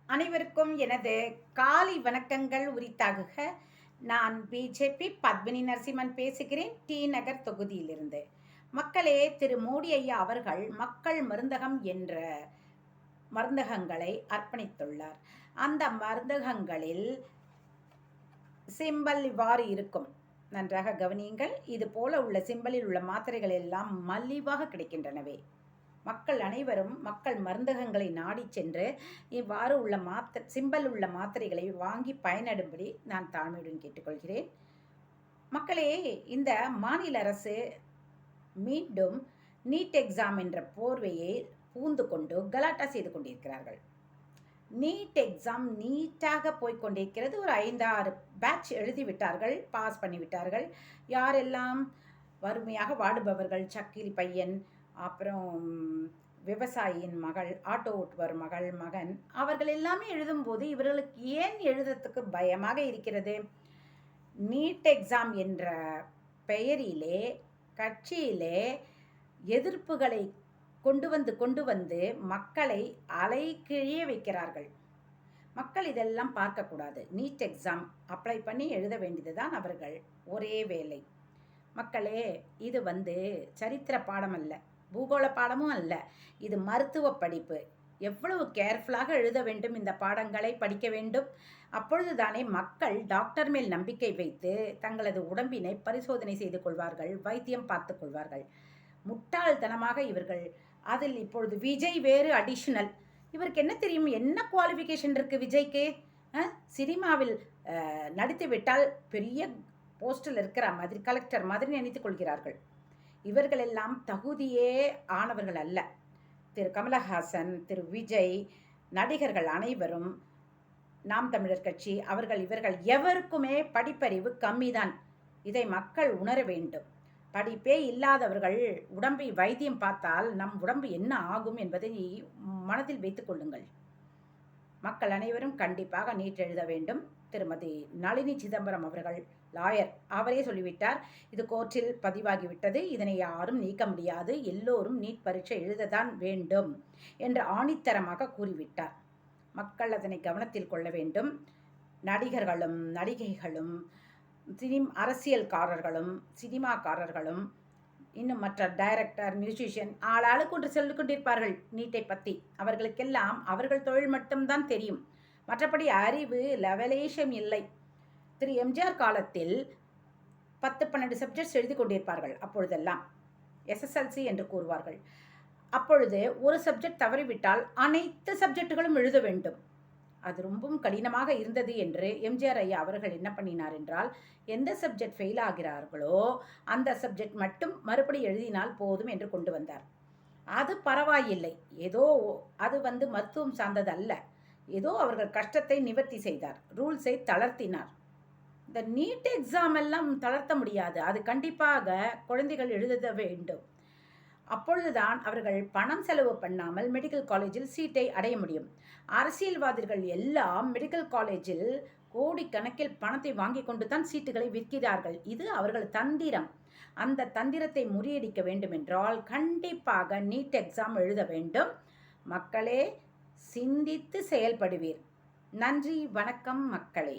அனைவருக்கும் எனது காலை வணக்கங்கள் உரித்தாகுக. நான் பிஜேபி பத்மினி நரசிம்மன் பேசுகிறேன், டி நகர் தொகுதியிலிருந்து. மக்களே, திரு மோடி ஐயா அவர்கள் மக்கள் மருந்தகம் என்ற மருந்தகங்களை அர்ப்பணித்துள்ளார். அந்த மருந்தகங்களில் சிம்பல் இவ்வாறு இருக்கும், நன்றாக கவனியுங்கள். இது போல உள்ள சிம்பலில் உள்ள மாத்திரைகள் எல்லாம் மலிவாக கிடைக்கின்றனவே. மக்கள் அனைவரும் மக்கள் மருந்தகங்களை நாடி சென்று இவ்வாறு உள்ள சிம்பல் உள்ள மாத்திரைகளை வாங்கி பயனடும்படி நான் தாழ்மையுடன் கேட்டுக்கொள்கிறேன். மக்களே, இந்த மாநில அரசு மீண்டும் நீட் எக்ஸாம் என்ற போர்வையை பூந்து கொண்டு கலாட்டா செய்து கொண்டிருக்கிறார்கள். நீட் எக்ஸாம் நீட்டாக போய்கொண்டிருக்கிறது. ஒரு 5-6 பேட்ச் எழுதிவிட்டார்கள், பாஸ் பண்ணிவிட்டார்கள். யாரெல்லாம்? வறுமையாக வாடுபவர்கள், சக்கிலி பையன், அப்புறம் விவசாயியின் மகள், ஆட்டோ ஓட்டுவர் மகன், அவர்கள் எல்லாமே எழுதும்போது இவர்களுக்கு ஏன் எழுதுறதுக்கு பயமாக இருக்கிறது? நீட் எக்ஸாம் என்ற பெயரிலே கட்சியிலே எதிர்ப்புகளை கொண்டு வந்து மக்களை அலைக்கிழிய வைக்கிறார்கள். மக்கள் இதெல்லாம் பார்க்கக்கூடாது. நீட் எக்ஸாம் அப்ளை பண்ணி எழுத வேண்டியதுதான் அவர்கள் ஒரே வேலை. மக்களே, இது சரித்திர பாடம் அல்ல, பூகோள பாடமும் அல்ல, இது மருத்துவ படிப்பு. எவ்வளவு கேர்ஃபுல்லாக எழுத வேண்டும், இந்த பாடங்களை படிக்க வேண்டும். அப்பொழுதுதானே மக்கள் டாக்டர் மேல் நம்பிக்கை வைத்து தங்களது உடம்பினை பரிசோதனை செய்து கொள்வார்கள், வைத்தியம் பார்த்து கொள்வார்கள். முட்டாள்தனமாக இவர்கள் அதில் இப்பொழுது விஜய் வேறு அடிஷனல். இவருக்கு என்ன தெரியும்? என்ன குவாலிஃபிகேஷன் இருக்குது விஜய்க்கு? சினிமாவில் நடித்து விட்டால் பெரிய போஸ்டில் இருக்கிற மாதிரி, கலெக்டர் மாதிரி நினைத்துக் கொள்கிறார்கள். இவர்கள் எல்லாம் தகுதியே ஆனவர்கள் அல்ல. திரு கமலஹாசன், திரு விஜய், நடிகர்கள் அனைவரும், நாம் தமிழர் கட்சி, இவர்கள் எவருக்குமே படிப்பறிவு கம்மிதான். இதை மக்கள் உணர வேண்டும். படிப்பே இல்லாதவர்கள் உடம்பை வைத்தியம் பார்த்தால் நம் உடம்பு என்ன ஆகும் என்பதை மனதில் வைத்துக் கொள்ளுங்கள். மக்கள் அனைவரும் கண்டிப்பாக நீட் எழுத வேண்டும். திருமதி நளினி சிதம்பரம் அவர்கள் லாயர், அவரே சொல்லிவிட்டார், இது கோர்ட்டில் பதிவாகிவிட்டது, இதனை யாரும் நீக்க முடியாது, எல்லோரும் நீட் பரீட்சை எழுதத்தான் வேண்டும் என்று ஆணித்தரமாக கூறிவிட்டார். மக்கள் அதனை கவனத்தில் கொள்ள வேண்டும். நடிகர்களும் நடிகைகளும் அரசியல்காரர்களும் சினிமாக்காரர்களும் இன்னும் மற்ற டைரக்டர், மியூசிஷியன் ஆளாளுக்கு ஒன்று சொல்லிக் கொண்டிருப்பார்கள் நீட்டை பற்றி. அவர்களுக்கெல்லாம் அவர்கள் தொழில் மட்டும்தான் தெரியும், மற்றபடி அறிவு லெவலேஷம் இல்லை. திரு எம்ஜிஆர் காலத்தில் 10-12 சப்ஜெக்ட்ஸ் எழுதி கொண்டிருப்பார்கள். அப்பொழுதெல்லாம் எஸ்எஸ்எல்சி என்று கூறுவார்கள். அப்பொழுது ஒரு சப்ஜெக்ட் தவறிவிட்டால் அனைத்து சப்ஜெக்டுகளும் எழுத வேண்டும். அது ரொம்பவும் கடினமாக இருந்தது என்று எம்ஜிஆர் ஐயா அவர்கள் என்ன பண்ணினார் என்றால், எந்த சப்ஜெக்ட் ஃபெயில் ஆகிறார்களோ அந்த சப்ஜெக்ட் மட்டும் மறுபடி எழுதினால் போதும் என்று கொண்டு வந்தார். அது பரவாயில்லை, ஏதோ அது மருத்துவம் சார்ந்தது அல்ல, ஏதோ அவர்கள் கஷ்டத்தை நிவர்த்தி செய்தார், ரூல்ஸை தளர்த்தினார். இந்த நீட் எக்ஸாம் எல்லாம் தளர்த்த முடியாது, அது கண்டிப்பாக குழந்தைகள் எழுத வேண்டும். அப்பொழுதுதான் அவர்கள் பணம் செலவு பண்ணாமல் மெடிக்கல் காலேஜில் சீட்டை அடைய முடியும். அரசியல்வாதிகள் எல்லாம் மெடிக்கல் காலேஜில் கோடிக்கணக்கில் பணத்தை வாங்கி கொண்டு தான் சீட்டுகளை விற்கிறார்கள். இது அவர்கள் தந்திரம். அந்த தந்திரத்தை முறியடிக்க வேண்டும் என்றால் கண்டிப்பாக நீட் எக்ஸாம் எழுத வேண்டும். மக்களே, சிந்தித்து செயல்படுவீர். நன்றி, வணக்கம் மக்களே.